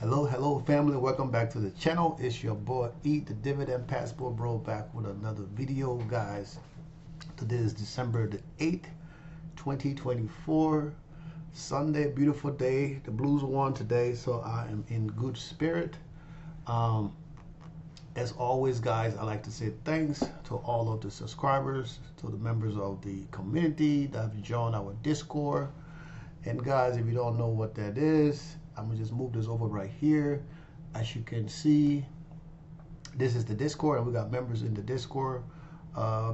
Hello family, welcome back to the channel. It's your boy Eat the Dividend Passport Bro, back with another video, guys. Today is December the 8th, 2024, Sunday, beautiful day. The Blues won today, so I am in good spirit. um as always, guys, I like to say thanks to all of the subscribers, to the members of the community that have joined our Discord. And guys, if you don't know what that is, I'm gonna just move this over right here. As you can see, this is the Discord, and we got members in the Discord.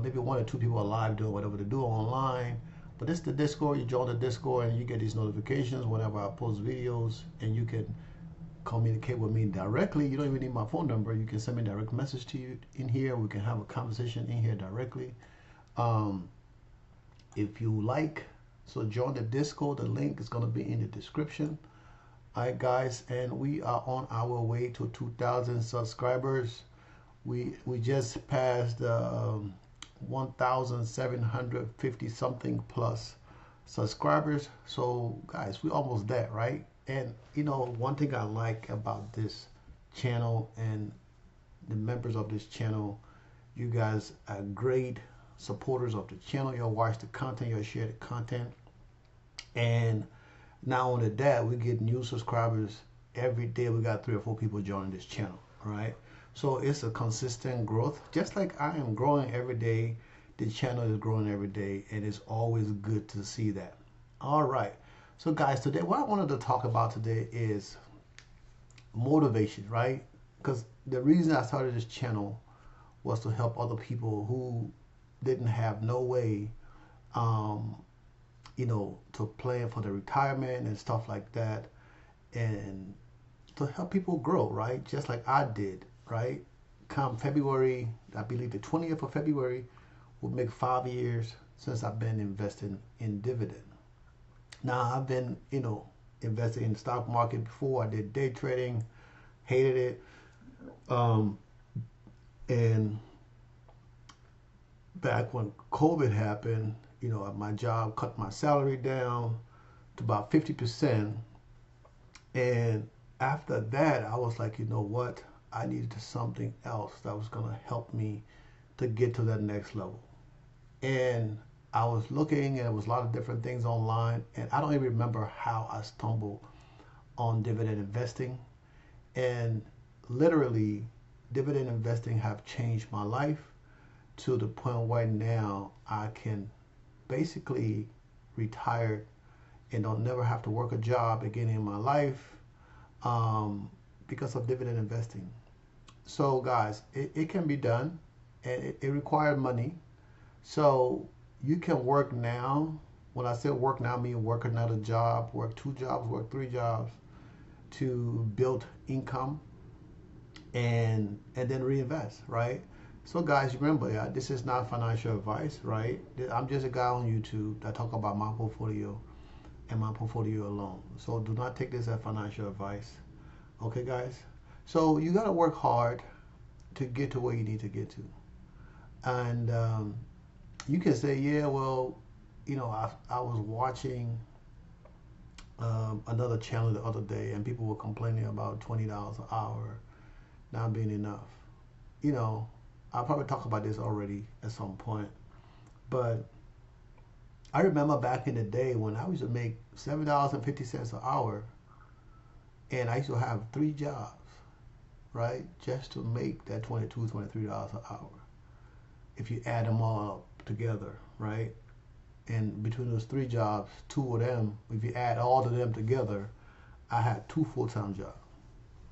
Maybe one or two people are live doing whatever they do online. But this is the Discord. You join the Discord and you get these notifications whenever I post videos, and you can communicate with me directly. You don't even need my phone number. You can send me a direct message to you in here. We can have a conversation in here directly. If you like, so join the Discord. The link is going to be in the description. All right, guys, and we are on our way to 2,000 subscribers. We just passed 1,750 something plus subscribers. So guys, we almost there, right? And you know, one thing I like about this channel and the members of this channel, you guys are great supporters of the channel. You'll watch the content, you'll share the content, and not only that, we get new subscribers every day. We got 3 or 4 people joining this channel. All right, so it's a consistent growth. Just like I am growing every day, the channel is growing every day, and it's always good to see that. All right, so guys, today what I wanted to talk about today is motivation, right? Because the reason I started this channel was to help other people who didn't have no way, you know, to plan for the retirement and stuff like that, and to help people grow, right? Just like I did, right? Come February, I believe the 20th of February, will make 5 years since I've been investing in Dividend. Now, I've been, you know, investing in the stock market before. I did day trading, hated it. And back when COVID happened, you know, my job cut my salary down to about 50%. And after that, I was like, you know what? I needed something else that was going to help me to get to that next level. And I was looking, and there was a lot of different things online, and I don't even remember how I stumbled on dividend investing. And literally, dividend investing have changed my life to the point where now I can basically retire and don't never have to work a job again in my life, because of dividend investing. So guys, it can be done, and it requires money. So you can work now. When I say work now, I mean work another job, work 2 jobs, work 3 jobs to build income, and then reinvest, right? So guys, remember, yeah, this is not financial advice, right? I'm just a guy on YouTube that talk about my portfolio and my portfolio alone. So do not take this as financial advice. Okay, guys? So you got to work hard to get to where you need to get to. And you can say, yeah, well, you know, I was watching another channel the other day, and people were complaining about $20 an hour not being enough. You know, I'll probably talk about this already at some point, but I remember back in the day when I used to make $7.50 an hour, and I used to have 3 jobs, right, just to make that $22, $23 an hour. If you add them all up together, right? And between those 3 jobs, 2 of them, if you add all of them together, I had 2 full-time jobs,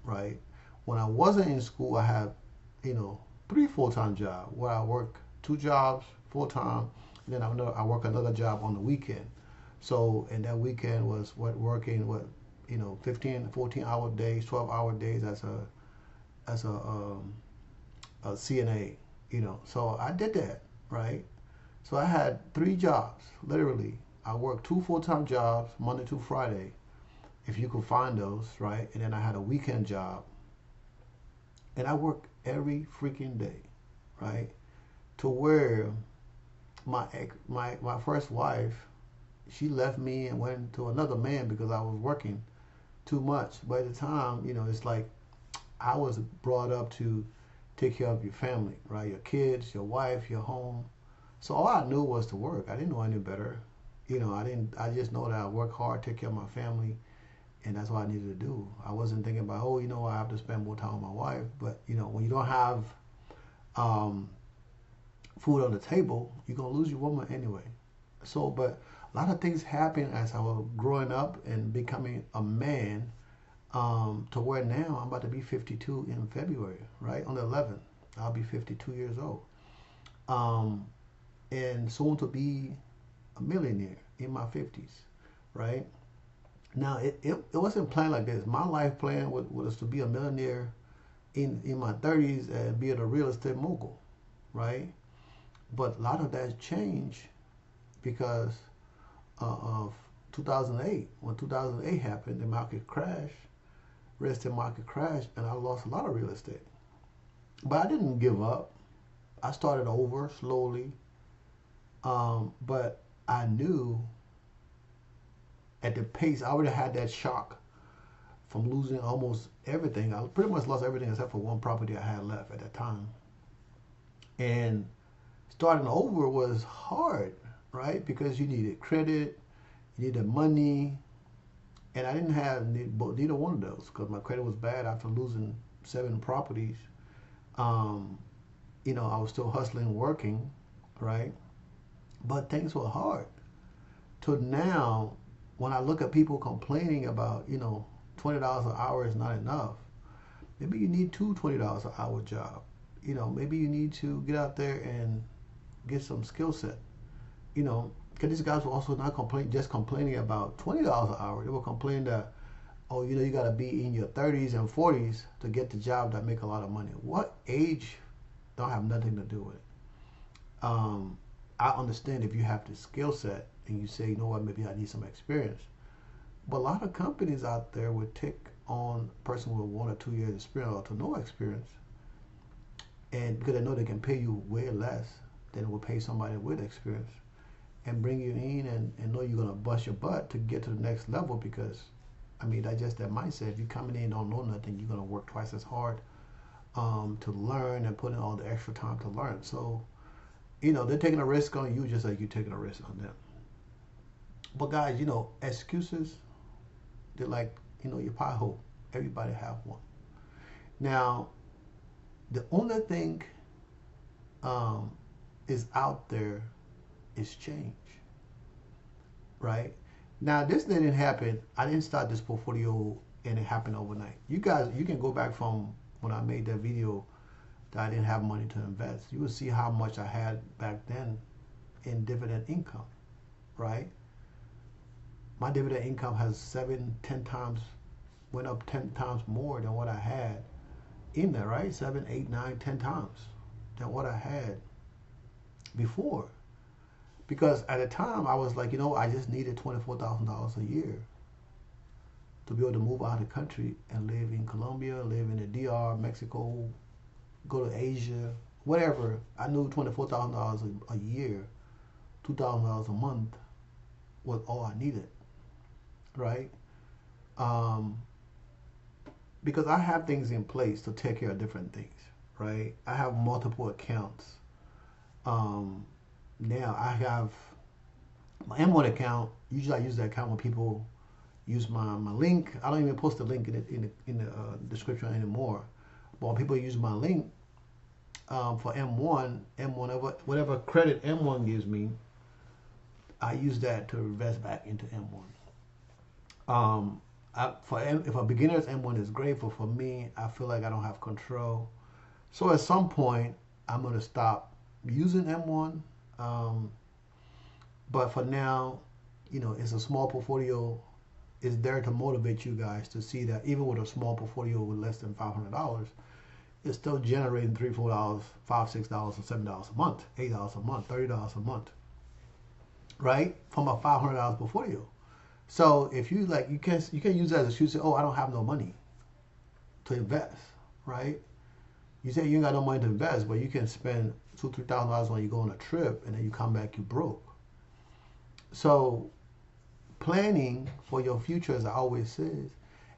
right? When I wasn't in school, I had, you know, 3 full-time jobs where I work 2 jobs full-time, and then I work another job on the weekend. So, and that weekend was working with, you know, 15, 14-hour days, 12-hour days as a CNA, you know. So I did that, right? So I had 3 jobs, literally. I worked 2 full-time jobs, Monday to Friday, if you could find those, right? And then I had a weekend job. And I worked every freaking day, right? To where my first wife, she left me and went to another man because I was working too much. By the time, it's like I was brought up to take care of your family, right? Your kids, your wife, your home. So all I knew was to work. I didn't know any better. I just know that I work hard, take care of my family, and that's what I needed to do. I wasn't thinking about, I have to spend more time with my wife. But, when you don't have um, food on the table, you're going to lose your woman anyway. So, but a lot of things happened as I was growing up and becoming a man, to where now I'm about to be 52 in February, right? On the 11th, I'll be 52 years old. Um, and soon to be a millionaire in my 50s, right? Now, it wasn't planned like this. My life plan was to be a millionaire in my 30s and be a real estate mogul, right? But a lot of that changed because of 2008. When 2008 happened, the market crashed, real estate market crashed, and I lost a lot of real estate. But I didn't give up. I started over slowly. But I knew at the pace, I already had that shock from losing almost everything. I pretty much lost everything except for one property I had left at that time. And starting over was hard, right? Because you needed credit, you needed money, and I didn't have neither one of those because my credit was bad after losing 7 properties. I was still hustling, working, right? But things were hard. To now, when I look at people complaining about, $20 an hour is not enough. Maybe you need two $20 an hour job. Maybe you need to get out there and get some skill set. Because these guys were also not just complaining about $20 an hour. They were complaining that, you got to be in your 30s and 40s to get the job that make a lot of money. What age don't have nothing to do with it. I understand if you have the skill set and you say, maybe I need some experience. But a lot of companies out there would take on a person with 1 or 2 years experience or to no experience, and because they know they can pay you way less than it would pay somebody with experience, and bring you in and know you're going to bust your butt to get to the next level because, that's just that mindset. If you're coming in and don't know nothing, you're going to work twice as hard to learn and put in all the extra time to learn. So, they're taking a risk on you just like you're taking a risk on them. But guys, excuses, they're like, your pie hole. Everybody have one. Now, the only thing is out there is change, right? Now, this didn't happen. I didn't start this portfolio and it happened overnight. You guys, you can go back from when I made that video that I didn't have money to invest. You will see how much I had back then in dividend income, right? My dividend income has 10 times, went up 10 times more than what I had in there, right? 7, 8, 9, 10 times than what I had before. Because at the time I was like, I just needed $24,000 a year to be able to move out of the country and live in Colombia, live in the DR, Mexico, go to Asia, whatever. I knew $24,000 a year, $2,000 a month was all I needed, right? Because I have things in place to take care of different things, right? I have multiple accounts. Now I have my M1 account. Usually I use that account when people use my link. I don't even post the link in the description anymore. But when people use my link for M1, whatever credit M1 gives me, I use that to invest back into M1. If a beginner's M1 is great, but for me, I feel like I don't have control. So at some point, I'm going to stop using M1. But for now, it's a small portfolio. It's there to motivate you guys to see that even with a small portfolio with less than $500, it's still generating $3, $4, $5, $6, or $7 a month, $8 a month, $30 a month, right? From a $500 portfolio. So if you you can use that as an excuse to say, I don't have no money to invest, right? You say you ain't got no money to invest, but you can spend $2,000, $3,000 when you go on a trip, and then you come back, you broke. So planning for your future, as I always say,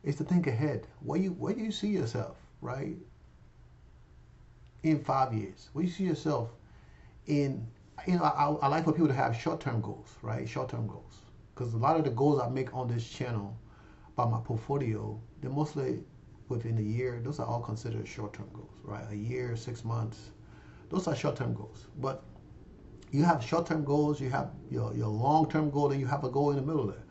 is to think ahead. Where do you see yourself, right? In 5 years, where do you see yourself in? I like for people to have short-term goals, right? Short-term goals, because a lot of the goals I make on this channel about my portfolio, they're mostly within a year. Those are all considered short-term goals, right? A year, 6 months. Those are short-term goals. But you have short-term goals, you have your long-term goal, and you have a goal in the middle there.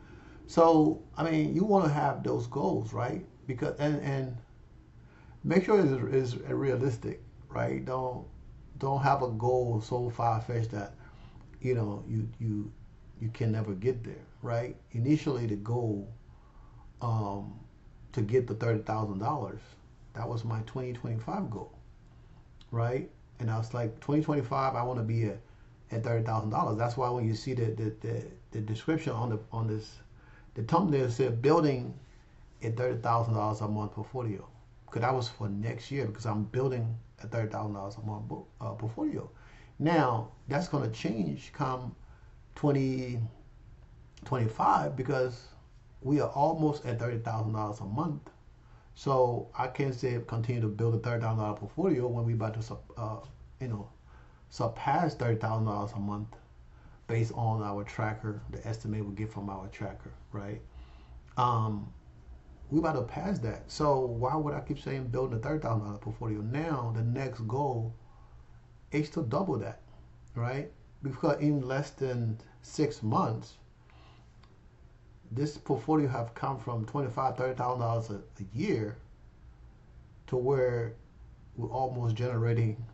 So, I mean, you want to have those goals, right? Because and make sure it's realistic, right? Don't have a goal so far-fetched that you can never get there, right? Initially, the goal um, to get the $30,000, that was my 2025 goal, right? And I was like, 2025, I want to be at $30,000. That's why when you see the description on this, the thumbnail said building a $30,000 a month portfolio, because that was for next year, because I'm building a $30,000 a month portfolio. Now that's going to change come 2025, because we are almost at $30,000 a month. So I can't say continue to build a $30,000 portfolio when we about to surpass $30,000 a month based on our tracker, the estimate we get from our tracker, right? We about to pass that. So why would I keep saying building a $30,000 portfolio? Now the next goal is to double that, right? Because in less than 6 months, this portfolio have come from $25,000-$30,000 a year to where we're almost generating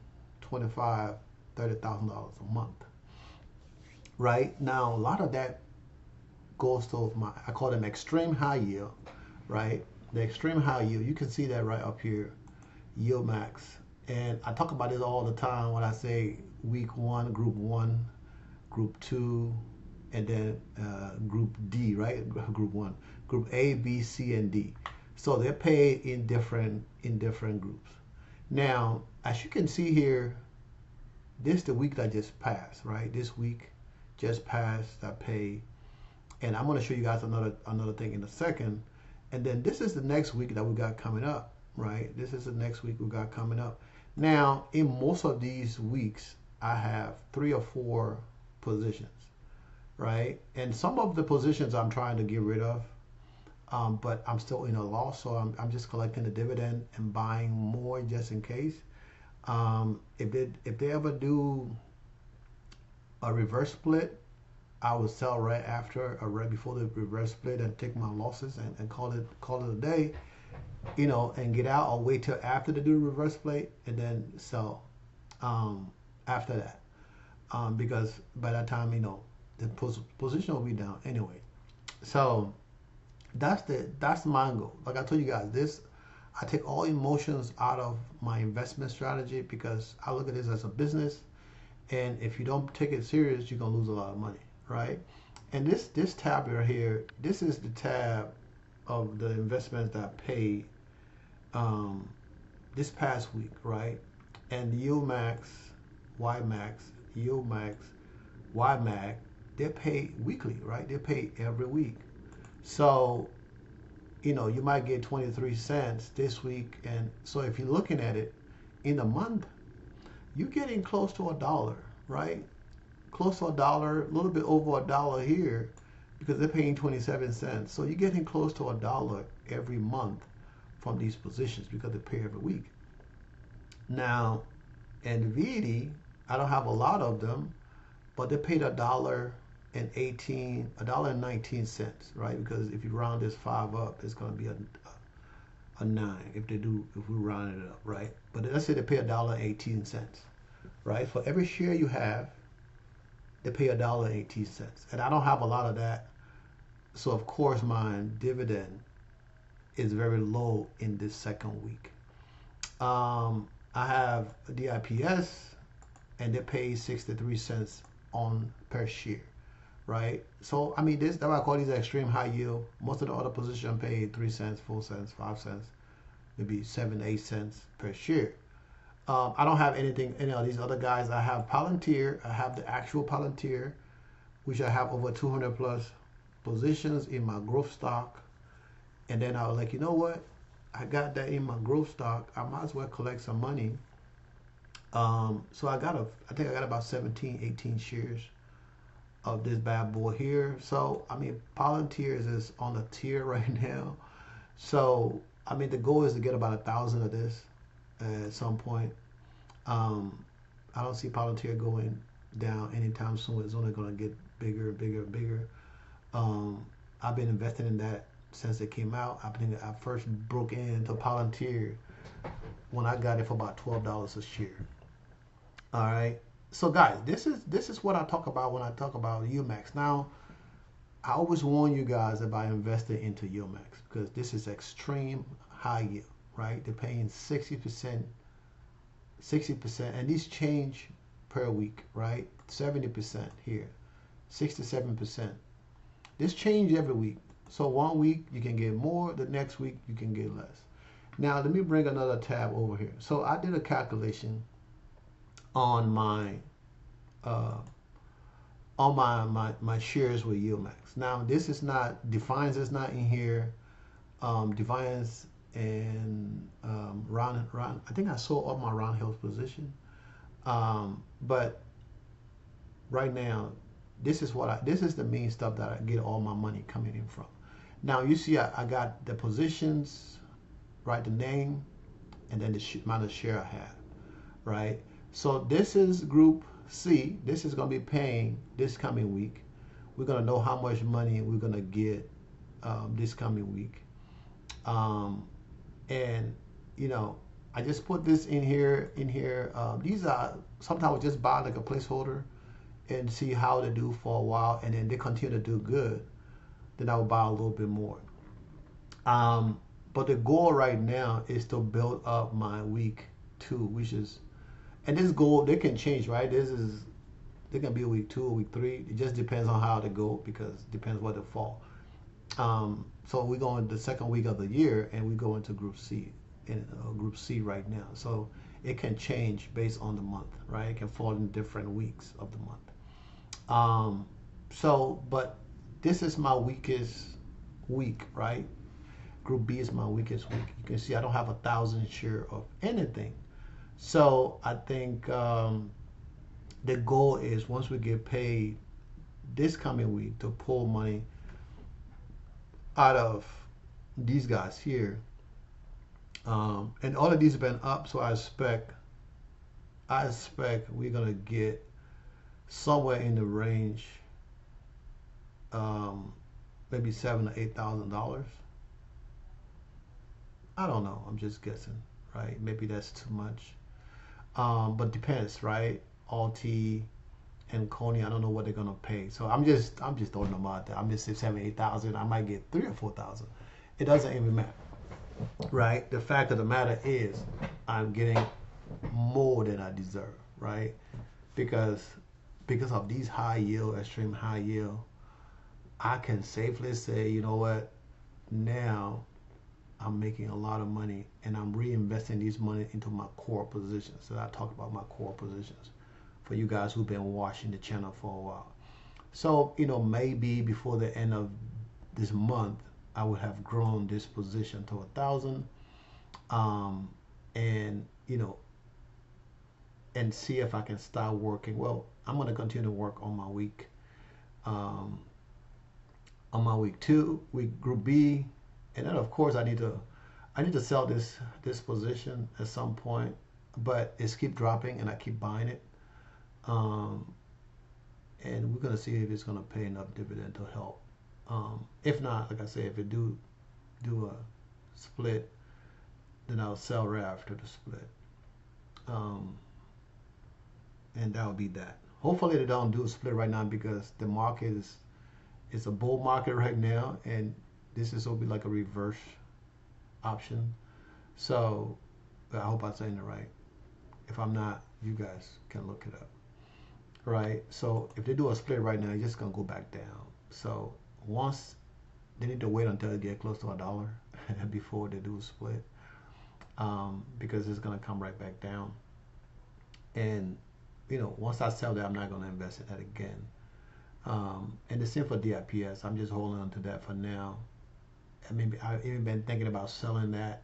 $25,000-$30,000 a month. Right now, a lot of that goes to I call them extreme high yield, right? The extreme high yield, you can see that right up here, yield max. And I talk about this all the time when I say week one, group 2, and then group D, right? Group 1, group A, B, C, and D. So they're paid in different groups. Now, as you can see here, this is the week that just passed, right? This week just passed that pay, and I'm going to show you guys another thing in a second. And then this is the next week that we got coming up, right? This is the next week we got coming up. Now, in most of these weeks, I have 3 or 4 positions, right? And some of the positions I'm trying to get rid of, but I'm still in a loss, so I'm just collecting the dividend and buying more just in case. If they ever do a reverse split, I would sell right after or right before the reverse split and take my losses and call it a day, and get out, or wait till after they do the reverse split and then sell after that, because by that time the position will be down anyway. So that's my goal. Like I told you guys, I take all emotions out of my investment strategy, because I look at this as a business, and if you don't take it serious, you're gonna lose a lot of money, right? And this tab right here, this is the tab of the investments that I paid this past week, right? And yield max, Y max, yield max, Y max, they're paid weekly, right? They're paid every week. So you might get 23 cents this week, and so if you're looking at it in a month, you're getting close to $1, right? Close to $1, a little bit over $1 here, because they're paying 27 cents. So you're getting close to $1 every month from these positions, because they pay every week. Now, NVD, I don't have a lot of them, but they paid $1.19, right? Because if you round this 5 up, it's going to be a 9 if we round it up, right? But let's say they pay $1.18, right? For every share you have, they pay $1.18, and I don't have a lot of that, so of course my dividend is very low in this second week. I have a DIPS, and they pay 63 cents on per share, right? So I mean, that's why I call these extreme high yield. Most of the other positions pay 3 cents, 4 cents, 5 cents, maybe 7, 8 cents per share. I don't have any of these other guys. I have Palantir. I have the actual And then I was like, you know what? I got that in my growth stock. I might as well collect some money. So I think I got about 17, 18 shares of this bad boy here. So, I mean, Palantir is on a tier right now. So, I mean, the goal is to get about 1,000 of this at some point. Um, I don't see Palantir going down anytime soon. It's only going to get bigger and bigger and bigger. Um, I've been investing in that since it came out. I think I first broke into Palantir when I got it for about $12 a share. All right. So guys, this is what I talk about when I talk about UMAX. Now, I always warn you guys about investing into UMAX because this is extreme high yield, right? They're paying 60%, 60%, and these change per week, right? 70% here, 67%. This change every week. So one week you can get more, the next week you can get less. Now let me bring another tab over here. So I did a calculation on my uh, my shares with UMAX. Now this is not Defiance is not in here. Defiance and round. I think I sold up my round hills position. But right now, this is the main stuff that I get all my money coming in from. Now you see, I got the positions, right? The name, and then the amount of share I have, right? So this is Group C. This is going to be paying this coming week. We're going to know how much money we're going to get this coming week. And you know, I just put this in here. These are sometimes we just buy like a placeholder and see how they do for a while, and then they continue to do good. Then I will buy a little bit more. But the goal right now is to build up my week 2, which is, and this goal they can change, right? They can be a week 2 or week 3. It just depends on how they go because it depends what they fall. So we go in the second week of the year and we go into Group C, in Group C right now. So it can change based on the month, right? It can fall in different weeks of the month. But this is my weakest week, right? Group B is my weakest week. You can see I don't have 1,000 share of anything. So I think the goal is once we get paid this coming week to pull money out of these guys here. And all of these have been up, so I expect we're gonna get somewhere in the range, maybe $7,000 to $8,000. I don't know. I'm just guessing, right? Maybe that's too much. But depends, right? Alti and Coney, I don't know what they're gonna pay. So I'm just throwing them out there. I'm just saying 7,000, 8,000. I might get 3,000 or 4,000. It doesn't even matter, right? The fact of the matter is, I'm getting more than I deserve, right? Because of these high yield, extreme high yield, I can safely say, you know what? Now I'm making a lot of money and I'm reinvesting these money into my core positions. So I talked about my core positions for you guys who've been watching the channel for a while. So, you know, maybe before the end of this month, I would have grown this position to 1,000. And, you know, and see if I can start working. Well, I'm going to continue to work on my week, on my week 2, week Group B. And then of course I need to sell this position at some point, but it's keep dropping and I keep buying it. And we're gonna see if it's gonna pay enough dividend to help. If not, like I say, if it do a split, then I'll sell right after the split. And that would be that. Hopefully they don't do a split right now because the market is a bull market right now, and this is will be like a reverse option. So I hope I'm saying it right. If I'm not, you guys can look it up. Right? So if they do a split right now, it's just gonna go back down. So once they need to wait until they get close to $1 before they do a split, because it's gonna come right back down. And you know, once I sell that, I'm not gonna invest in that again. And the same for DIPS. I'm just holding on to that for now. I mean, I've even been thinking about selling that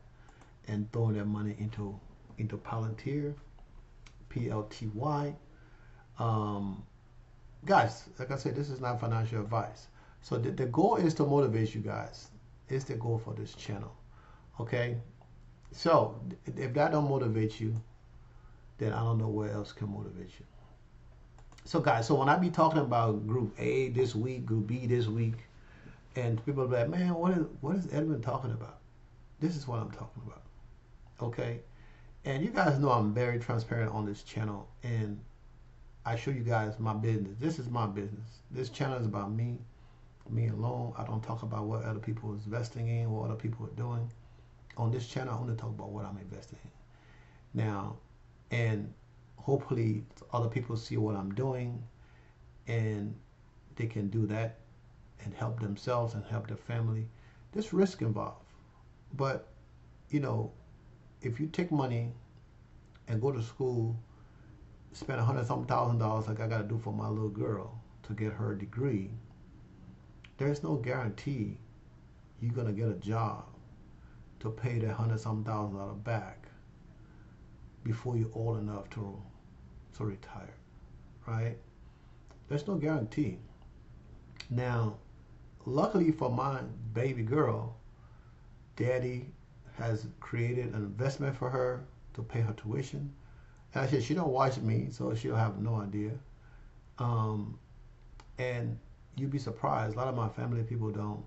and throwing that money into Palantir, PLTY. Um, Guys, like I said, this is not financial advice. So the goal is to motivate you guys. It's the goal for this channel. Okay? So if that don't motivate you, then I don't know where else can motivate you. So guys, so when I be talking about group A this week, group B this week, and people are like, man, what is Edwin talking about? This is what I'm talking about. Okay? And you guys know I'm very transparent on this channel, and I show you guys my business. This is my business. This channel is about me alone. I don't talk about what other people is investing in, what other people are doing. On this channel, I only talk about what I'm investing in. Now, and hopefully other people see what I'm doing and they can do that and help themselves and help their family. There's risk involved. But, you know, if you take money and go to school, spend $100-something thousand like I got to do for my little girl to get her degree, there's no guarantee you're going to get a job to pay that $100-something thousand back before you're old enough to retire, right? There's no guarantee. Now, luckily for my baby girl, daddy has created an investment for her to pay her tuition. And I said, she don't watch me, so she'll have no idea. And you'd be surprised. A lot of my family people don't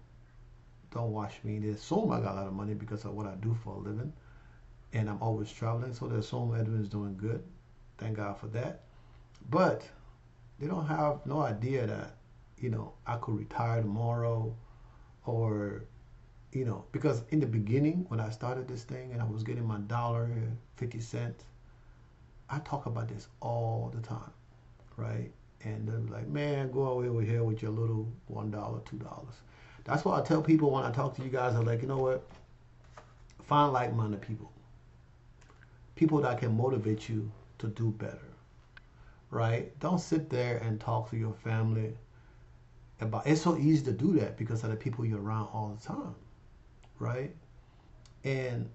watch me. They assume I got a lot of money because of what I do for a living. And I'm always traveling, so they assume Edwin's doing good. Thank God for that. But they don't have no idea that, you know, I could retire tomorrow, or, you know, because in the beginning when I started this thing and I was getting my $1.50, I talk about this all the time, right? And they're like, man, go away over here with your little $1, $2. That's why I tell people when I talk to you guys, I'm like, you know what? Find like-minded people. People that can motivate you to do better, right? Don't sit there and talk to your family about, it's so easy to do that because of the people you're around all the time, right? And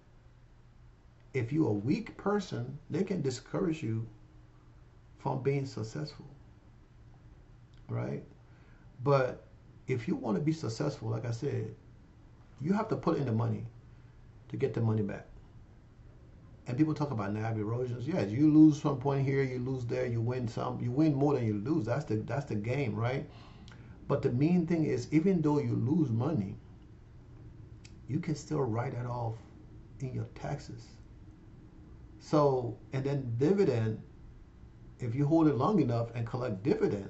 if you're a weak person, they can discourage you from being successful, right? But if you want to be successful, like I said, you have to put in the money to get the money back. And people talk about NAV erosions. Yes, you lose some point here, you lose there, you win some, you win more than you lose. That's the game, right? But the main thing is, even though you lose money, you can still write it off in your taxes. So, and then dividend, if you hold it long enough and collect dividend,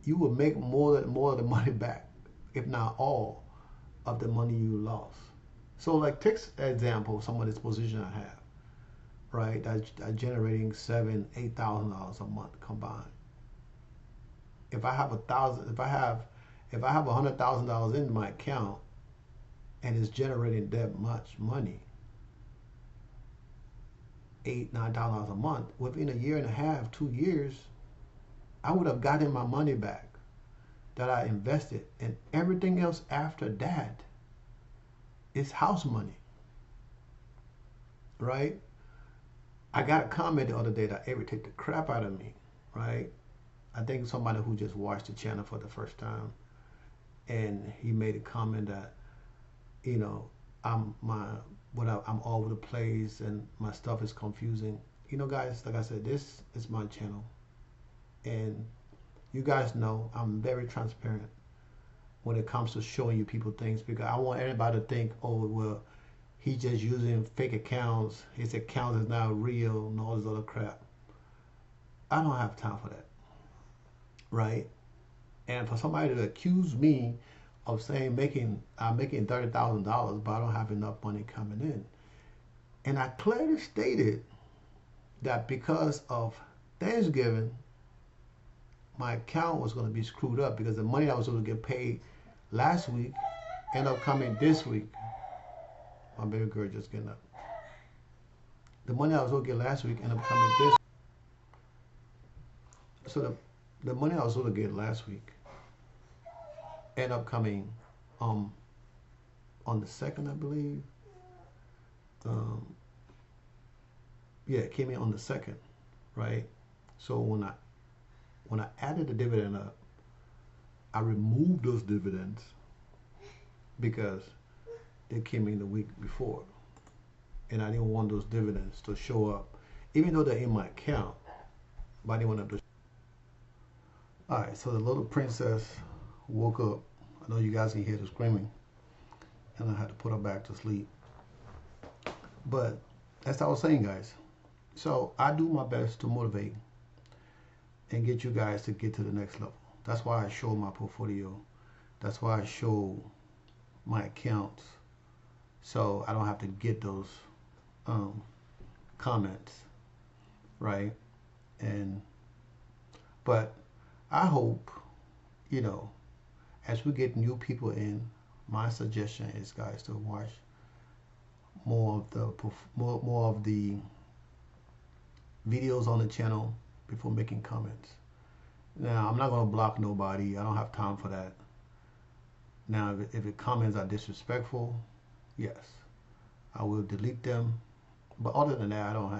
you will make more of the money back, if not all of the money you lost. So like, take example, some of this position I have, right? That's generating $7,000-8,000 a month combined. If I have $100,000 in my account and it's generating that much money, $8,000-9,000 a month, within a year and a half, 2 years, I would have gotten my money back that I invested, and everything else after that is house money, right? I got a comment the other day that irritated the crap out of me, right? I think somebody who just watched the channel for the first time, and he made a comment that, you know, I'm all over the place and my stuff is confusing. You know, guys, like I said, this is my channel, and you guys know I'm very transparent when it comes to showing you people things, because I want everybody to think, oh, well, he's just using fake accounts, his account is not real, and all this other crap. I don't have time for that, right? And for somebody to accuse me of saying I'm making $30,000, but I don't have enough money coming in. And I clearly stated that because of Thanksgiving, my account was going to be screwed up, because the money I was going to get paid last week ended up coming this week. My baby girl just getting up. The money I was going to get last week ended up coming this week. So the money I was going to get last week ended up coming on the second, I believe. Um, yeah, it came in on the second, right? So when I added the dividend up, I removed those dividends because they came in the week before, and I didn't want those dividends to show up, even though they're in my account. But I didn't want them to. All right, so the little princess woke up. I know you guys can hear the screaming, and I had to put her back to sleep. But as I was saying, guys, so I do my best to motivate and get you guys to get to the next level. That's why I show my portfolio. That's why I show my accounts, so I don't have to get those comments, right? And but I hope, you know, as we get new people in, my suggestion is, guys, to watch more of the videos on the channel before making comments. Now, I'm not going to block nobody. I don't have time for that. Now, if the comments are disrespectful, yes, I will delete them. But other than that, I don't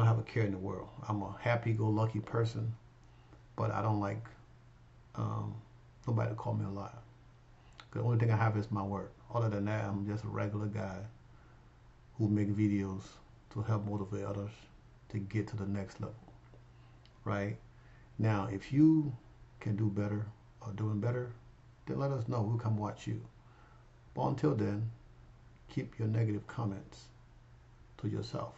have a care in the world. I'm a happy-go-lucky person, but I don't like nobody to call me a liar. The only thing I have is my word. Other than that, I'm just a regular guy who make videos to help motivate others to get to the next level, right? Now, if you can do better or doing better, then let us know. We'll come watch you. But until then, keep your negative comments to yourself,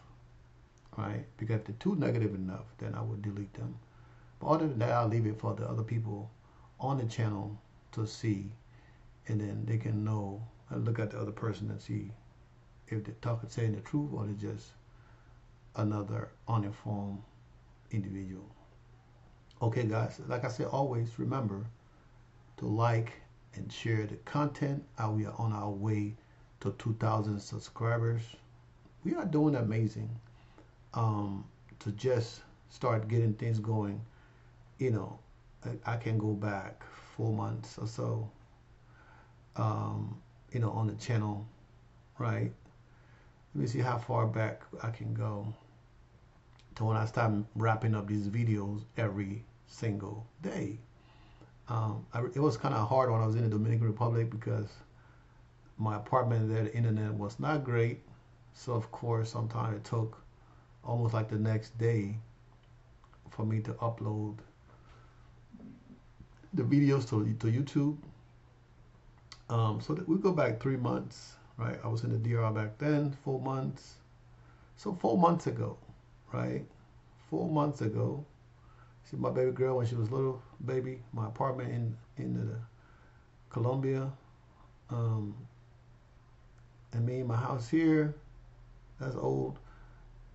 right? Because if they're too negative enough, then I would delete them. But other than that, I'll leave it for the other people on the channel to see, and then they can know and look at the other person and see if they're saying the truth, or they're just another uninformed individual. Okay, guys, like I said, always remember to like and share the content. We are on our way to 2,000 subscribers. We are doing amazing. To just start getting things going, you know, I can go back 4 months or so, you know, on the channel, right? Let me see how far back I can go to when I start wrapping up these videos every single day. It was kind of hard when I was in the Dominican Republic because my apartment there, the internet was not great. So of course, sometimes it took almost like the next day for me to upload the videos to YouTube. So that we go back 3 months, right? I was in the DR back then, 4 months. So 4 months ago, right? 4 months ago. See my baby girl when she was little baby, my apartment in Colombia. And me, my house here, that's old.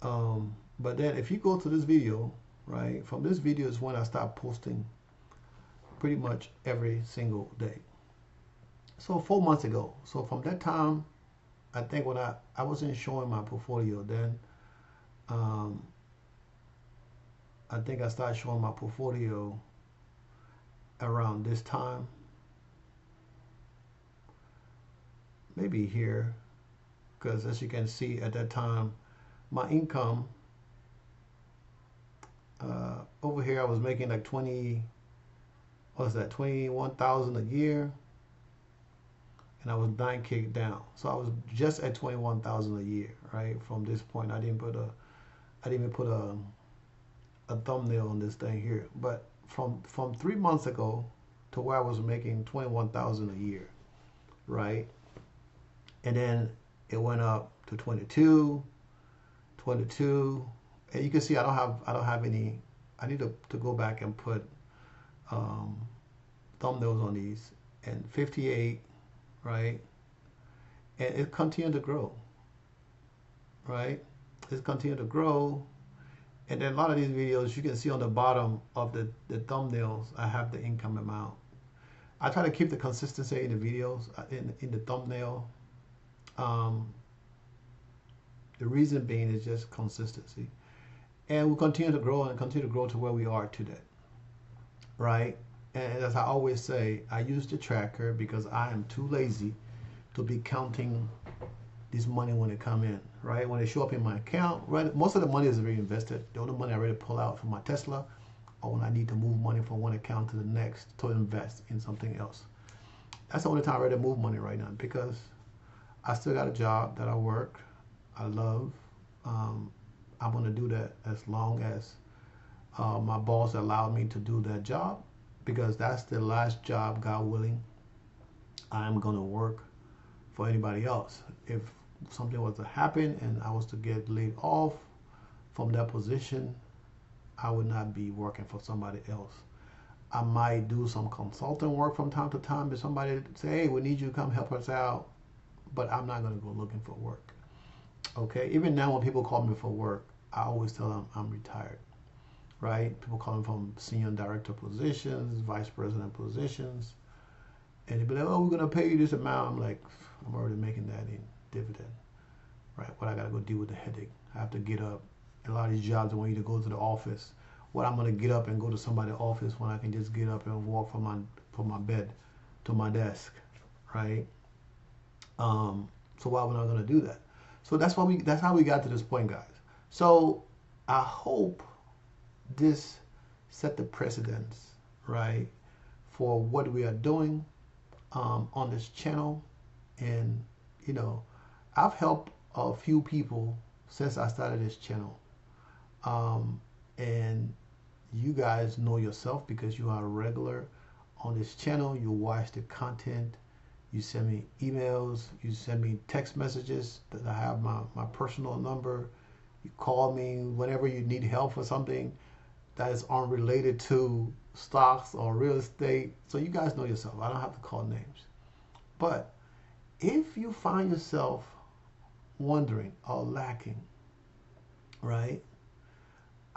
But then if you go to this video, right? From this video is when I start posting pretty much every single day. So 4 months ago. So from that time, I think when I wasn't showing my portfolio then, I think I started showing my portfolio around this time. Maybe here, because as you can see at that time, my income over here, I was making like 21,000 a year, and I was 9K down. So I was just at 21,000 a year, right? From this point, I didn't even put a thumbnail on this thing here. But from 3 months ago to where I was making 21,000 a year, right? And then it went up to 22, and you can see I don't have any. I need to go back and put thumbnails on these, and 58, right? And it continued to grow, right? It's continued to grow, and then a lot of these videos you can see on the bottom of the thumbnails I have the income amount. I try to keep the consistency in the videos in the thumbnail. The reason being is just consistency, and we'll continue to grow and continue to grow to where we are today, right? And as I always say, I use the tracker because I am too lazy to be counting this money when it come in, right? When they show up in my account, right? Most of the money is reinvested. The only money I really pull out from my Tesla, or when I need to move money from one account to the next to invest in something else. That's the only time I really move money right now, because I still got a job that I work, I love. I'm gonna do that as long as my boss allowed me to do that job, because that's the last job, God willing, I'm gonna work for anybody else. If something was to happen and I was to get laid off from that position, I would not be working for somebody else. I might do some consulting work from time to time if somebody say, hey, we need you to come help us out, but I'm not going to go looking for work. Okay, even now when people call me for work, I always tell them I'm retired, right? People call me from senior director positions, vice president positions, and they be like, oh, we're going to pay you this amount. I'm like, I'm already making that in dividend, right? But I got to go deal with the headache. I have to get up. A lot of these jobs, I want you to go to the office. What I'm going to get up and go to somebody's office when I can just get up and walk from my bed to my desk, right? So why we're not going to do that? So that's how we got to this point, guys. So I hope this set the precedence, right, for what we are doing on this channel. And I've helped a few people since I started this channel, and you guys know yourself because you are regular on this channel. You watch the content, you send me emails, you send me text messages that I have my personal number. You call me whenever you need help for something that is unrelated to stocks or real estate. So you guys know yourself. I don't have to call names. But if you find yourself wondering or lacking, right?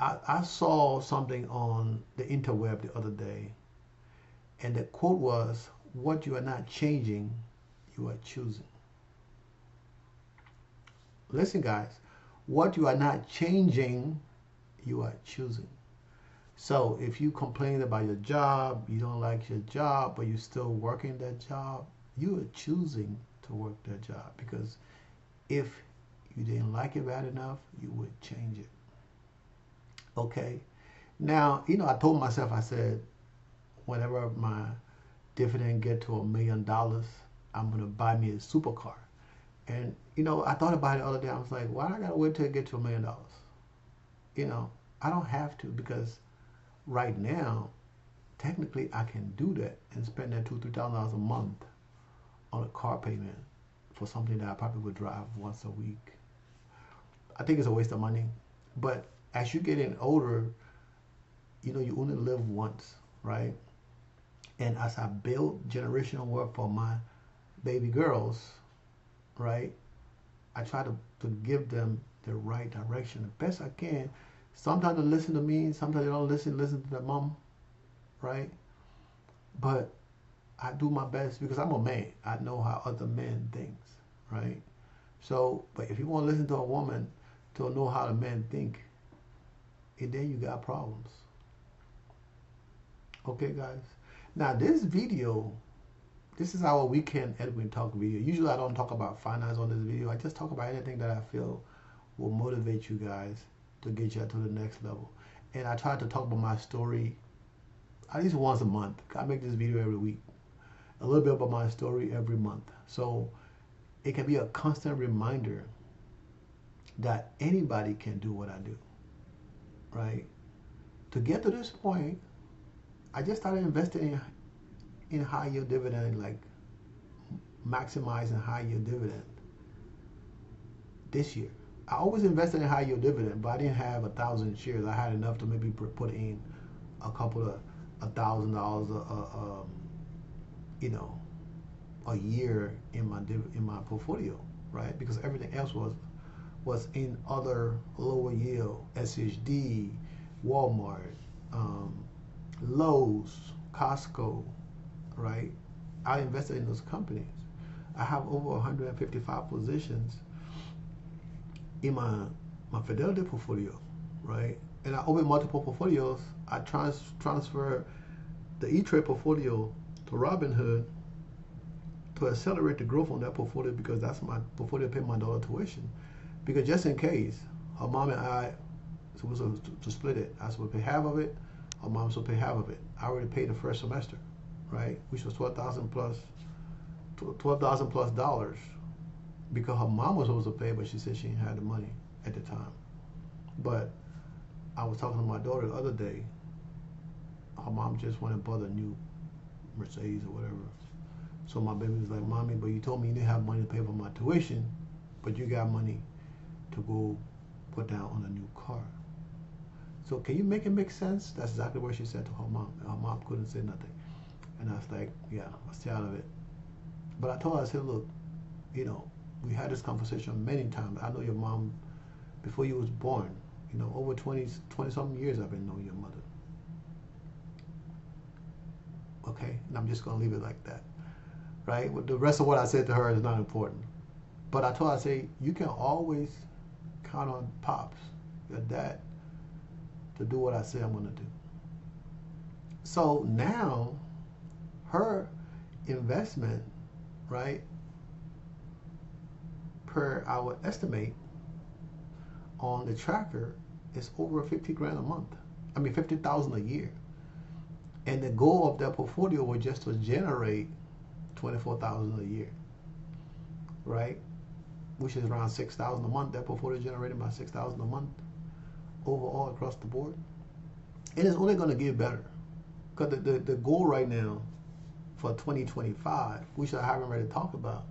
I saw something on the interweb the other day, and the quote was, what you are not changing, you are choosing. Listen, guys, what you are not changing, you are choosing. So if you complain about your job, you don't like your job, but you're still working that job, you are choosing to work that job, because if you didn't like it bad enough, you would change it. Okay. Now, I told myself, I said, whenever my dividend get to $1 million, I'm going to buy me a supercar. And, I thought about it the other day. I was like, why do I got to wait till it get to $1 million? I don't have to, because right now, technically I can do that and spend that $2,000 to $3,000 a month on a car payment for something that I probably would drive once a week. I think it's a waste of money. But as you get older, you only live once, right? And as I build generational wealth for my baby girls, right, I try to give them the right direction the best I can. Sometimes they listen to me, sometimes they don't listen to their mom, right? But I do my best because I'm a man. I know how other men think, right? So, but if you want to listen to a woman to know how the men think, and then you got problems. Okay, guys? Now, this video, this is our weekend Edwin talk video. Usually I don't talk about finance on this video. I just talk about anything that I feel will motivate you guys to get you to the next level. And I try to talk about my story at least once a month. I make this video every week. A little bit about my story every month. So it can be a constant reminder that anybody can do what I do, right? To get to this point, I just started investing in high yield dividend, like maximizing high yield dividend this year. I always invested in high yield dividend, but I didn't have 1,000 shares. I had enough to maybe put in a couple of $1,000 a year in my portfolio, right? Because everything else was in other lower yield, SHD, Walmart, Lowe's, Costco, right? I invested in those companies. I have over 155 positions in my Fidelity portfolio, right? And I open multiple portfolios. I transfer the E-Trade portfolio to Robinhood, to accelerate the growth on that portfolio because that's my portfolio to pay my daughter tuition. Because just in case her mom and I supposed to split it, I was supposed to pay half of it. Her mom was supposed to pay half of it. I already paid the first semester, right? Which was $12,000 plus dollars because her mom was supposed to pay, but she said she didn't have the money at the time. But I was talking to my daughter the other day. Her mom just went and bought a new Mercedes or whatever. So my baby was like, "Mommy, but you told me you didn't have money to pay for my tuition, but you got money to go put down on a new car. So can you make it make sense?" That's exactly what she said to her mom. Her mom couldn't say nothing. And I was like, yeah, I'll stay out of it. But I told her, I said, look, you know, we had this conversation many times. I know your mom before you was born. You know, over 20 something years I've been knowing your mother. Okay? And I'm just going to leave it like that. Right? The rest of what I said to her is not important. But I told her, I say, you can always count on Pops, your dad, to do what I say I'm going to do. So now, her investment, right, per our estimate on the tracker is over 50 grand a month. I mean, 50,000 a year. And the goal of that portfolio was just to generate 24,000 a year, right? Which is around 6,000 a month. That portfolio generated about 6,000 a month overall across the board. And it's only going to get better. Because the goal right now for 2025, which I haven't already talked about,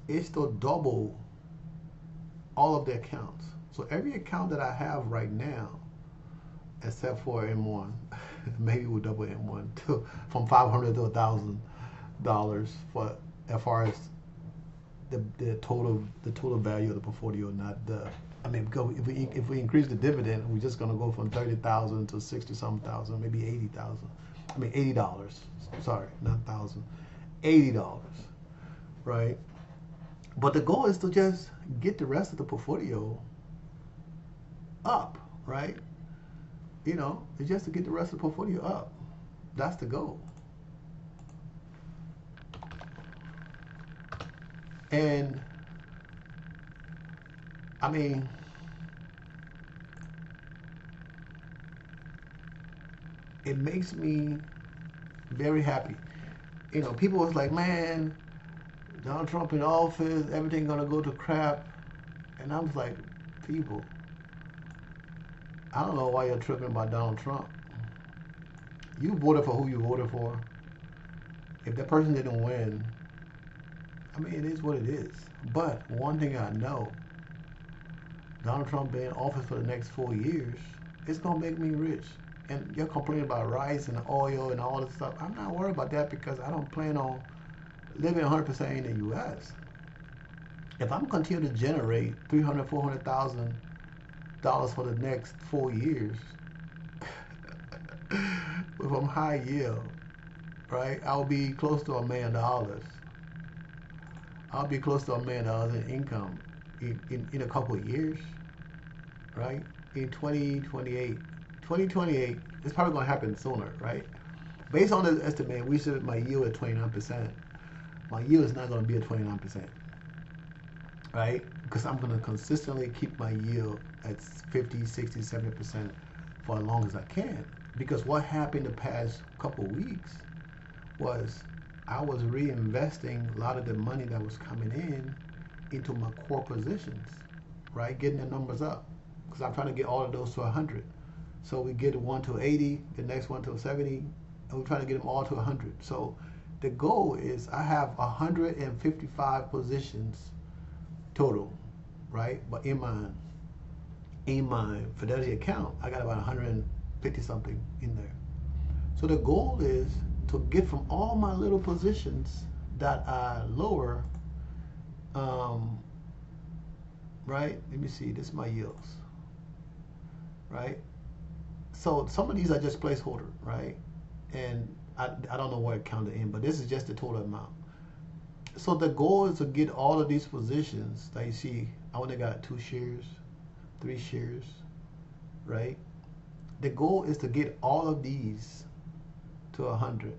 is to double all of the accounts. So every account that I have right now, except for M1, maybe we'll double M1 to, from $500 to $1,000 for as far as the total value of the portfolio, not the. I mean, if we increase the dividend, we're just gonna go from 30,000 to 60-some thousand, maybe 80,000. I mean, $80. Sorry, not thousand. $80, right? But the goal is to just get the rest of the portfolio up, right? You know, it's just to get the rest of the portfolio up. That's the goal. And I mean, it makes me very happy. You know, people was like, man, Donald Trump in office, everything gonna go to crap. And I was like, people, I don't know why you're tripping about Donald Trump. You voted for who you voted for. If that person didn't win, I mean, it is what it is. But one thing I know, Donald Trump being in office for the next 4 years, it's gonna make me rich. And you're complaining about rice and oil and all this stuff. I'm not worried about that because I don't plan on living 100% in the U.S. If I'm continuing to generate $300,000, $400,000 for the next 4 years, with a high yield, right? I'll be close to $1 million. I'll be close to $1 million in income in a couple of years, right? In 2028, it's probably going to happen sooner, right? Based on the estimate, we said my yield at 29%. My yield is not going to be at 29%, right? Because I'm going to consistently keep my yield at 50, 60, 70% for as long as I can. Because what happened the past couple of weeks was I was reinvesting a lot of the money that was coming in into my core positions, right? Getting the numbers up. Because I'm trying to get all of those to 100. So we get one to 80, the next one to 70, and we're trying to get them all to 100. So the goal is I have 155 positions total, right? But in my Fidelity account, I got about 150 something in there. So the goal is to get from all my little positions that I lower, right? Let me see, this is my yields, right? So some of these are just placeholder, right? And I don't know where it counted in, but this is just the total amount. So the goal is to get all of these positions that you see. I only got 2 shares, 3 shares, right? The goal is to get all of these to 100.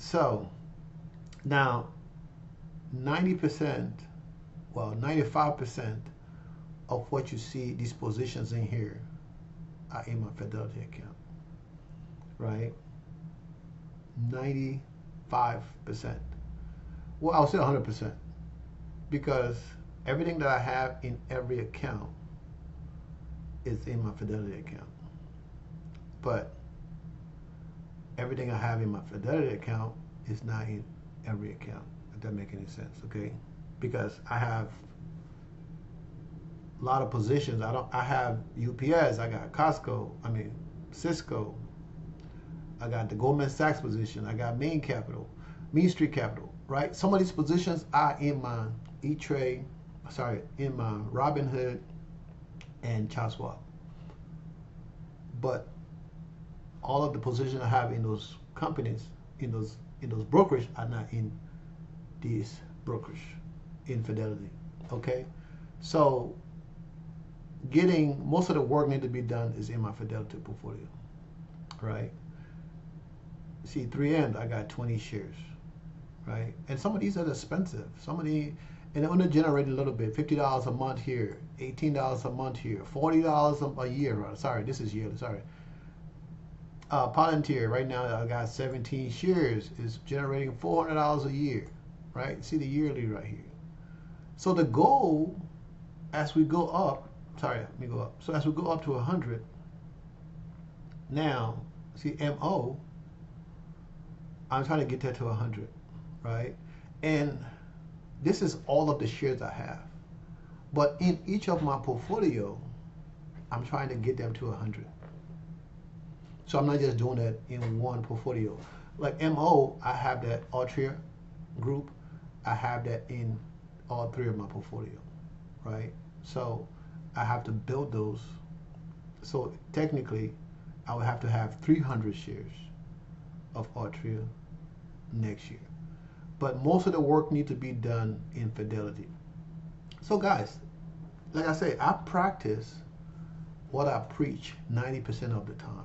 So now 90%, well, 95% of what you see, these positions in here, are in my Fidelity account, right? 95%. Well, I'll say 100% because everything that I have in every account is in my Fidelity account. But everything I have in my Fidelity account is not in every account, if that makes any sense, okay? Because I have a lot of positions. I have UPS, I got Costco, Cisco, I got the Goldman Sachs position, I got Main Street Capital, right? Some of these positions are in my E-Trade, in my Robinhood and Charles Schwab. But all of the positions I have in those companies, in those brokerage, are not in these brokerage, in Fidelity. Okay, so getting most of the work need to be done is in my Fidelity portfolio, right? See, 3M, I got 20 shares, right? And some of these are expensive. Some of the, and they're only generating a little bit, $50 a month here, $18 a month here, $40 a year. Right? Sorry, this is yearly. Sorry. Palantir, right now I got 17 shares, is generating $400 a year, right? See the yearly right here. So the goal, as we go up, let me go up. So as we go up to 100, now see MO, I'm trying to get that to 100, right? And this is all of the shares I have. But in each of my portfolio, I'm trying to get them to 100. So I'm not just doing that in one portfolio. Like MO, I have that Altria group. I have that in all three of my portfolio, right? So I have to build those. So technically, I would have to have 300 shares of Altria next year. But most of the work needs to be done in Fidelity. So guys, like I say, I practice what I preach 90% of the time,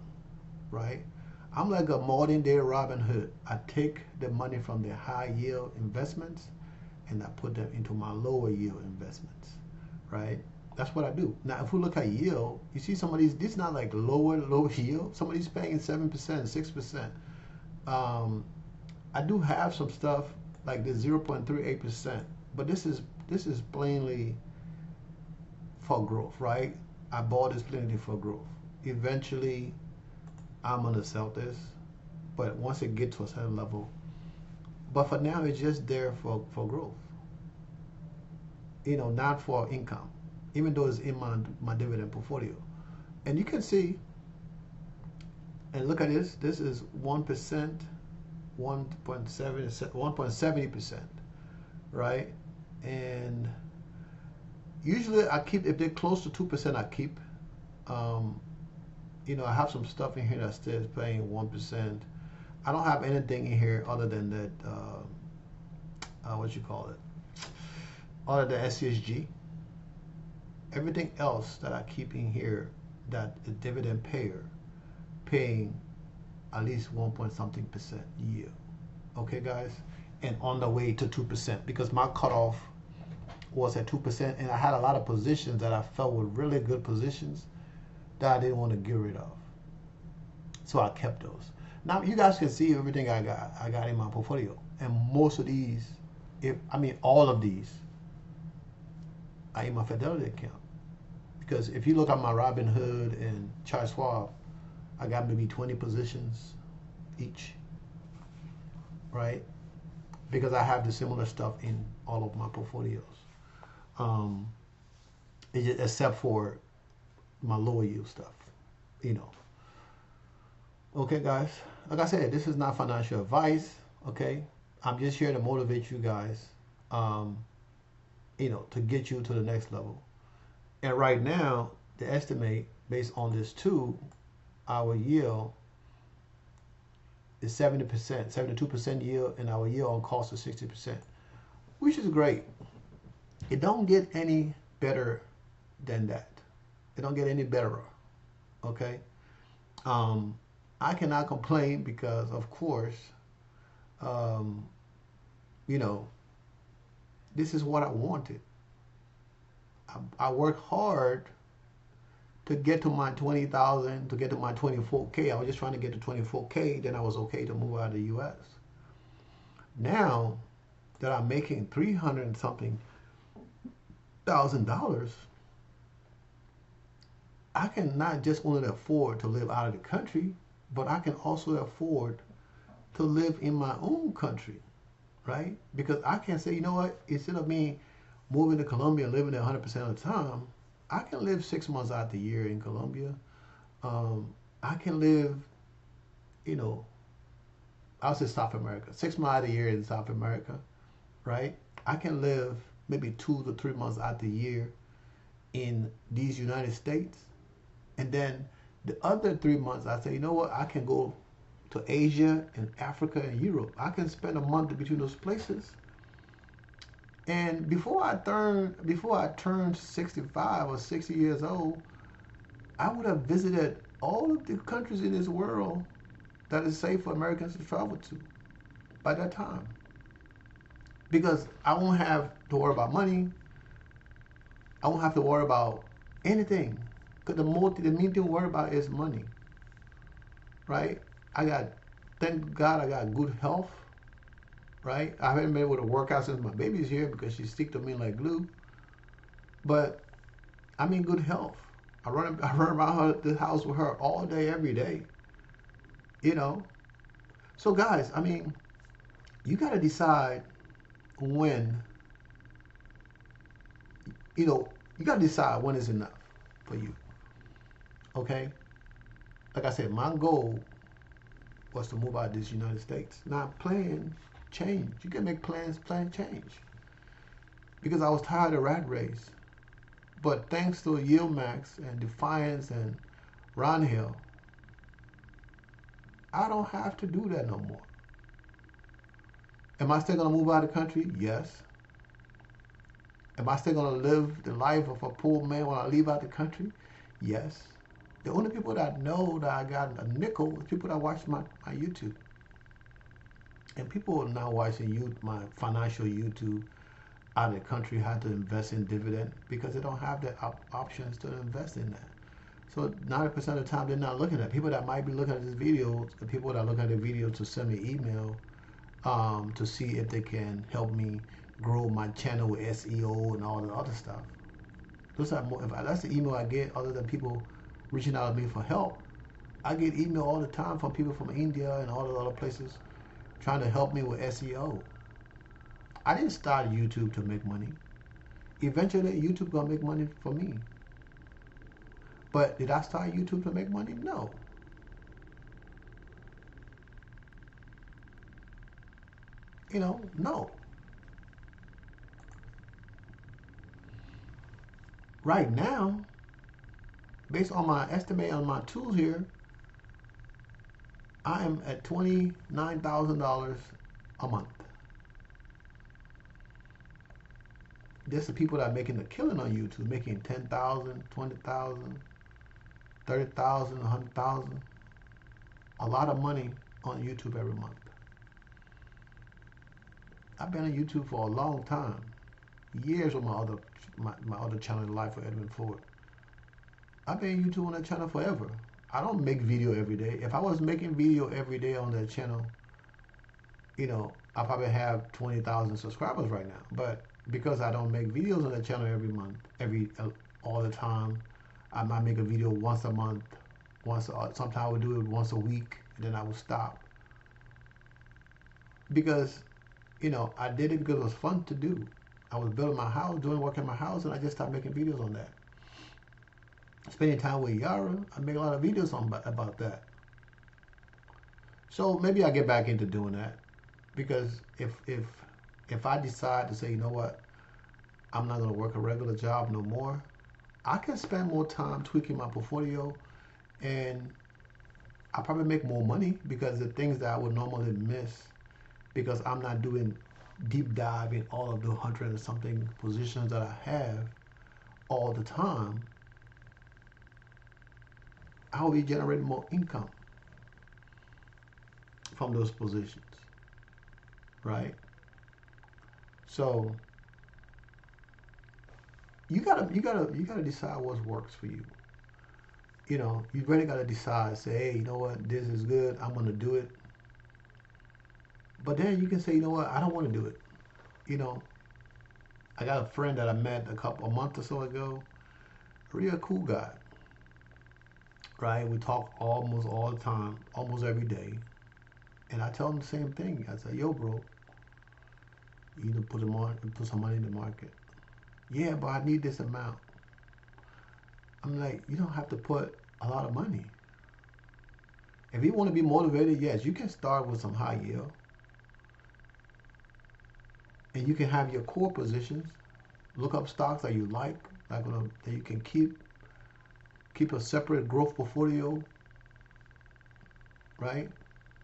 right? I'm like a modern day Robin Hood. I take the money from the high yield investments and I put them into my lower yield investments, right? That's what I do. Now, if we look at yield, you see some of these, this is not like low yield. Some of these paying 7%, 6%. I do have some stuff like this 0.38%, but this is plainly for growth, right? I bought this plainly for growth. Eventually, I'm gonna sell this, but once it gets to a certain level, but for now, it's just there for growth. You know, not for income, even though it's in my dividend portfolio. And you can see, and look at this. This is 1%, 1.70%, right? And usually I keep, if they're close to 2%, I keep. You know, I have some stuff in here that still paying 1%. I don't have anything in here other than that, what you call it, other than SCSG. Everything else that I keep in here that the dividend payer paying at least 1 point something percent yield. Okay, guys? And on the way to 2% because my cutoff was at 2%, and I had a lot of positions that I felt were really good positions that I didn't want to get rid of. So I kept those. Now you guys can see everything I got in my portfolio. And most of these, all of these are in my Fidelity account. Because if you look at my Robinhood and Charles Schwab, I got maybe 20 positions each, right? Because I have the similar stuff in all of my portfolios. Except for my lower yield stuff, you know. Okay, guys. Like I said, this is not financial advice. Okay, I'm just here to motivate you guys, you know, to get you to the next level. And right now, the estimate based on this too, our yield is 70%, 72% yield, and our yield on cost is 60%, which is great. It don't get any better than that. It don't get any better. Okay. I cannot complain because, of course, Um, you know, this is what I wanted. I worked hard to get to my 20,000, to get to my 24K. I was just trying to get to 24K, then I was okay to move out of the US. Now that I'm making 300 and something $1,000, I can not just only afford to live out of the country, but I can also afford to live in my own country, right? Because I can say, you know what, instead of me moving to Colombia and living there 100% of the time, I can live 6 months out the year in Colombia. I can live, you know, I'll say South America, 6 months out of the year in South America, right? I can live maybe 2 to 3 months out the year in these United States. And then the other 3 months, I say, you know what, I can go to Asia and Africa and Europe. I can spend a month between those places. And before I turned 65 or 60 years old, I would have visited all of the countries in this world that is safe for Americans to travel to by that time. Because I won't have to worry about money. I won't have to worry about anything. Because the main thing to worry about is money, right? Thank God I got good health, right? I haven't been able to work out since my baby's here because she stick to me like glue. But I'm in good health. I run around the house with her all day, every day. You know. So guys, I mean, you got to decide when. You know, you got to decide when is enough for you. Okay. Like I said, my goal was to move out of this United States. Now, plan change. You can make plans, plan change. Because I was tired of rat race. But thanks to Yieldmax and Defiance and Ron Hill, I don't have to do that no more. Am I still going to move out of the country? Yes. Am I still going to live the life of a poor man when I leave out the country? Yes. The only people that know that I got a nickel is people that watch my YouTube. And people are now watching my financial YouTube out of the country have to invest in dividend because they don't have the options to invest in that. So 90% of the time they're not looking at it. People that might be looking at this video, the people that look at the video to send me email to see if they can help me grow my channel with SEO and all the other stuff. Those are more, if that's the email I get, other than people reaching out to me for help. I get email all the time from people from India and all the other places trying to help me with SEO. I didn't start YouTube to make money. Eventually, YouTube gonna make money for me. But did I start YouTube to make money? No. You know, no. Right now, based on my estimate on my tools here, I am at $29,000 a month. There's the people that are making a killing on YouTube, making 10,000, 20,000, 30,000, 100,000. A lot of money on YouTube every month. I've been on YouTube for a long time, years with my other channel, Life with Edwin Ford. I've been on YouTube on that channel forever. I don't make video every day. If I was making video every day on that channel, you know, I probably have 20,000 subscribers right now. But because I don't make videos on that channel every month, all the time, I might make a video once a month, sometimes I would do it once a week, and then I would stop. Because, you know, I did it because it was fun to do. I was building my house, doing work in my house, and I just stopped making videos on that. Spending time with Yara, I make a lot of videos about that. So maybe I get back into doing that, because if I decide to say, you know what, I'm not going to work a regular job no more, I can spend more time tweaking my portfolio, and I probably make more money because the things that I would normally miss, because I'm not doing deep dive in all of the 100 and something positions that I have all the time, I will be generating more income from those positions. right? So you gotta decide what works for you. You really gotta decide. Say, hey, you know what? This is good. I'm gonna do it. But then you can say, you know what? I don't want to do it. You know, I got a friend that I met a month or so ago. A real cool guy, right? We talk almost all the time, almost every day. And I tell him the same thing. I say, yo, bro, you need to put some money in the market. Yeah, but I need this amount. I'm like, you don't have to put a lot of money. If you want to be motivated, yes, you can start with some high yield, and you can have your core positions. Look up stocks that you like that you can keep a separate growth portfolio, right?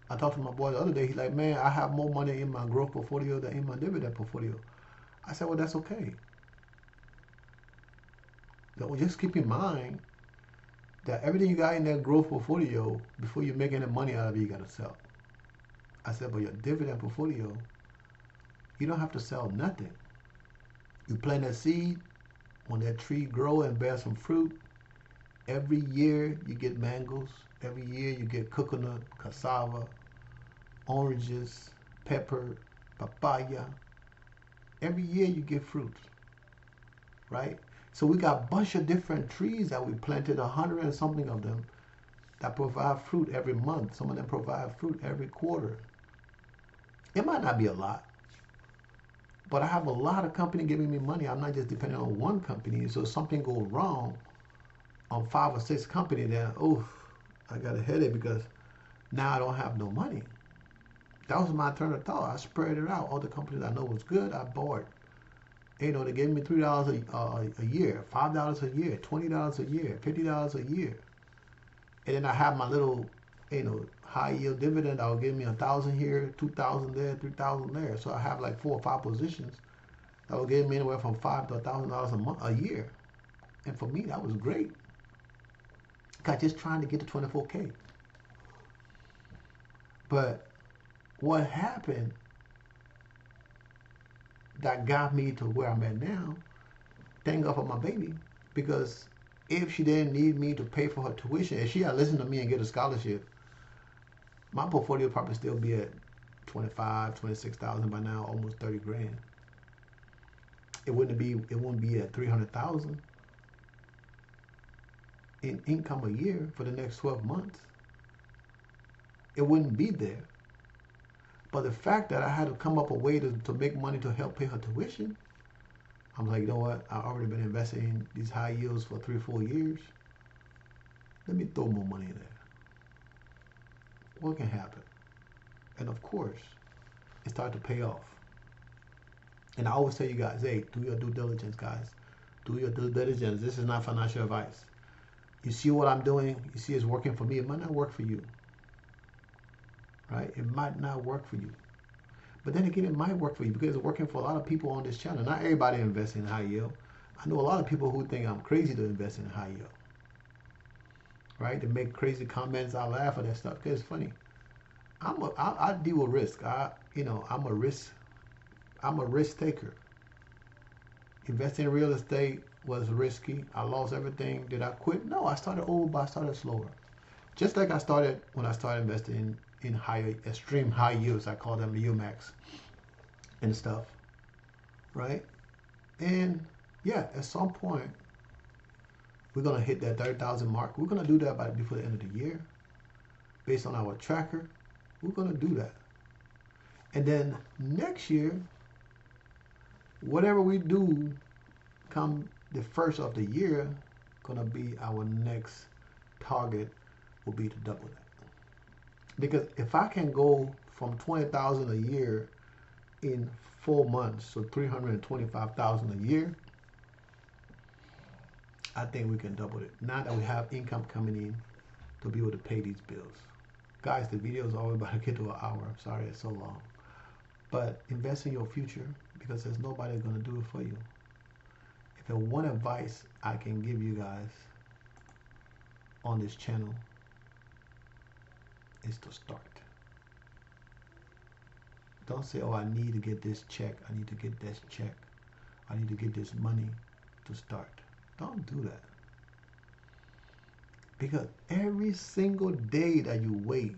I talked to my boy the other day. He's like, man, I have more money in my growth portfolio than in my dividend portfolio. I said, well, that's okay. So just keep in mind that everything you got in that growth portfolio, before you make any money out of it, you got to sell. I said, but your dividend portfolio, you don't have to sell nothing. You plant a seed, when that tree grow and bear some fruit, every year you get mangoes. Every year you get coconut, cassava, oranges, pepper, papaya. Every year you get fruit, right? So we got a bunch of different trees that we planted, 100 and something of them, that provide fruit every month. Some of them provide fruit every quarter. It might not be a lot, but I have a lot of company giving me money. I'm not just depending on one company. So if something goes wrong on 5 or 6 companies, then I got a headache because now I don't have no money. That was my turn of thought. I spread it out. All the companies I know was good, I bought. They gave me $3 a year, $5 a year, $20 a year, $50 a year. And then I have my little, high yield dividend. I'll give me 1,000 here, 2,000 there, 3,000 there. So I have like 4 or 5 positions that will give me anywhere from $5 to $1,000 a year. And for me, that was great. Got just trying to get to 24K. But what happened that got me to where I'm at now, thank God for my baby, because if she didn't need me to pay for her tuition, if she had listened to me and get a scholarship, my portfolio would probably still be at 25, 26,000 by now, almost 30 grand. It wouldn't be at 300,000 in income a year for the next 12 months. It wouldn't be there. But the fact that I had to come up a way to make money to help pay her tuition, I'm like, you know what? I've already been investing in these high yields for 3 or 4 years. Let me throw more money in there. What can happen? And of course, it started to pay off. And I always tell you guys, hey, do your due diligence, guys. Do your due diligence. This is not financial advice. You see what I'm doing, you see it's working for me. It might not work for you, right? It might not work for you. But then again, it might work for you because it's working for a lot of people on this channel. Not everybody invests in high yield. I know a lot of people who think I'm crazy to invest in high yield, right? They make crazy comments. I laugh at that stuff because it's funny. I deal with risk. I'm a risk taker. Investing in real estate was risky. I lost everything. Did I quit? No, I started over, but I started slower. Just like I started when I started investing in extreme high yields. I call them UMAX and stuff, right? And yeah, at some point, we're gonna hit that 30,000 mark. We're gonna do that before the end of the year, based on our tracker. We're gonna do that, and then next year, whatever we do, come the first of the year, gonna be our next target. Will be to double that. Because if I can go from 20,000 a year in 4 months, so 325,000 a year, I think we can double it. Now that we have income coming in to be able to pay these bills. Guys, the video is always about to get to an hour. I'm sorry it's so long. But invest in your future because there's nobody going to do it for you. If there's one advice I can give you guys on this channel, is to start. Don't say, oh, I need to get this check. I need to get this check. I need to get this money to start. Don't do that. Because every single day that you wait,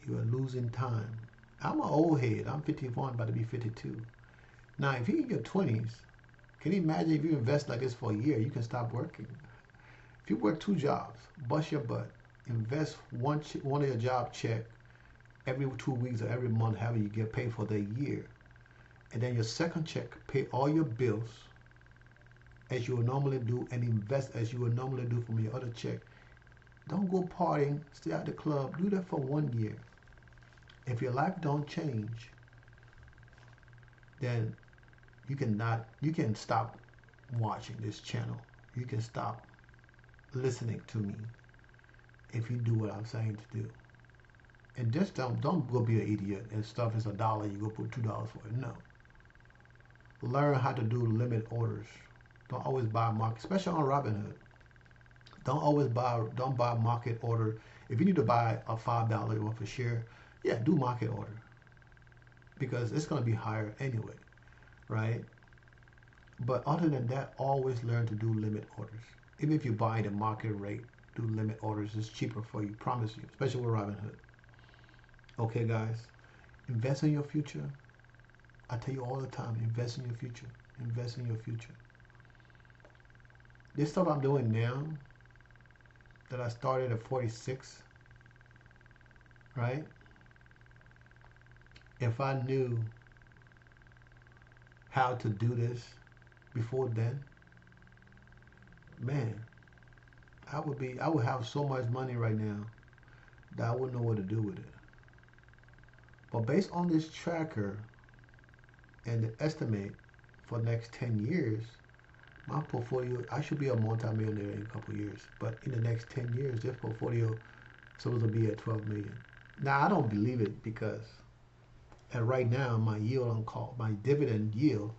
you are losing time. I'm an old head. I'm 51, about to be 52. Now, if you're in your 20s, can you imagine if you invest like this for a year, you can stop working. If you work 2 jobs, bust your butt, invest one of your job check every 2 weeks or every month, however you get paid for the year. And then your second check, pay all your bills as you would normally do and invest as you would normally do from your other check. Don't go partying, stay at the club, do that for 1 year. If your life don't change, then you can stop watching this channel. You can stop listening to me if you do what I'm saying to do. And just don't go be an idiot and stuff is $1, you go put $2 for it. No. Learn how to do limit orders. Don't always buy market, especially on Robinhood. Don't buy market order. If you need to buy a $5 worth of share, yeah, do market order. Because it's going to be higher anyway, right? But other than that, always learn to do limit orders. Even if you buy the market rate, do limit orders. It's cheaper for you, promise you, especially with Robinhood. Okay, guys, invest in your future. I tell you all the time, invest in your future. Invest in your future. This stuff I'm doing now, that I started at 46, right? If I knew how to do this before then, man, I would have so much money right now that I wouldn't know what to do with it. But based on this tracker and the estimate for the next 10 years, my portfolio, I should be a multi-millionaire in a couple of years. But in the next 10 years, this portfolio is supposed to be at 12 million. Now, I don't believe it because right now, my yield on call, my dividend yield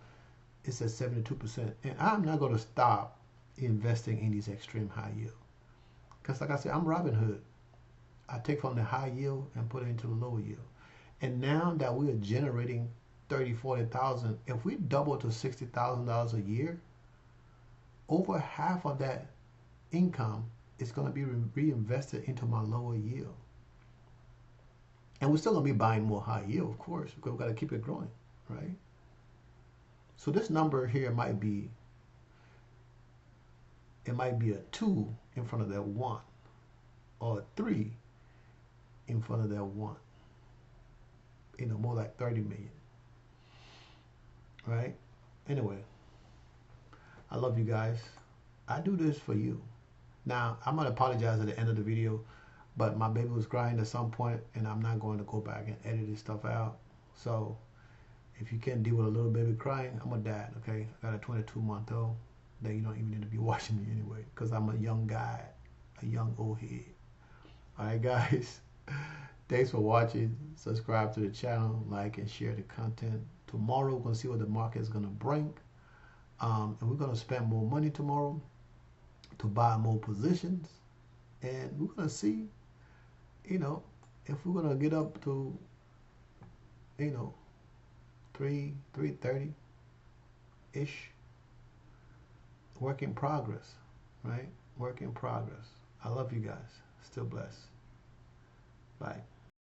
is at 72%. And I'm not going to stop investing in these extreme high yield. Because like I said, I'm Robinhood. I take from the high yield and put it into the lower yield. And now that we are generating 30, 40,000, if we double to $60,000 a year, over half of that income is going to be reinvested into my lower yield. And we're still going to be buying more high yield, of course, because we've got to keep it growing, right? So this number here might be a 2 in front of that 1 or a 3 in front of that 1. You know, more like 30 million. Right? Anyway, I love you guys. I do this for you. Now, I'm going to apologize at the end of the video, but my baby was crying at some point, and I'm not going to go back and edit this stuff out. So, if you can't deal with a little baby crying, I'm a dad, okay? I got a 22-month-old that you don't even need to be watching me anyway, because I'm a young guy, a young old head. All right, guys. Thanks for watching. Subscribe to the channel, like and share the content. Tomorrow, we're going to see what the market is going to bring. And we're going to spend more money tomorrow to buy more positions. And we're going to see, you know, if we're going to get up to, you know, 330-ish. Work in progress, right? Work in progress. I love you guys. Still blessed. Bye.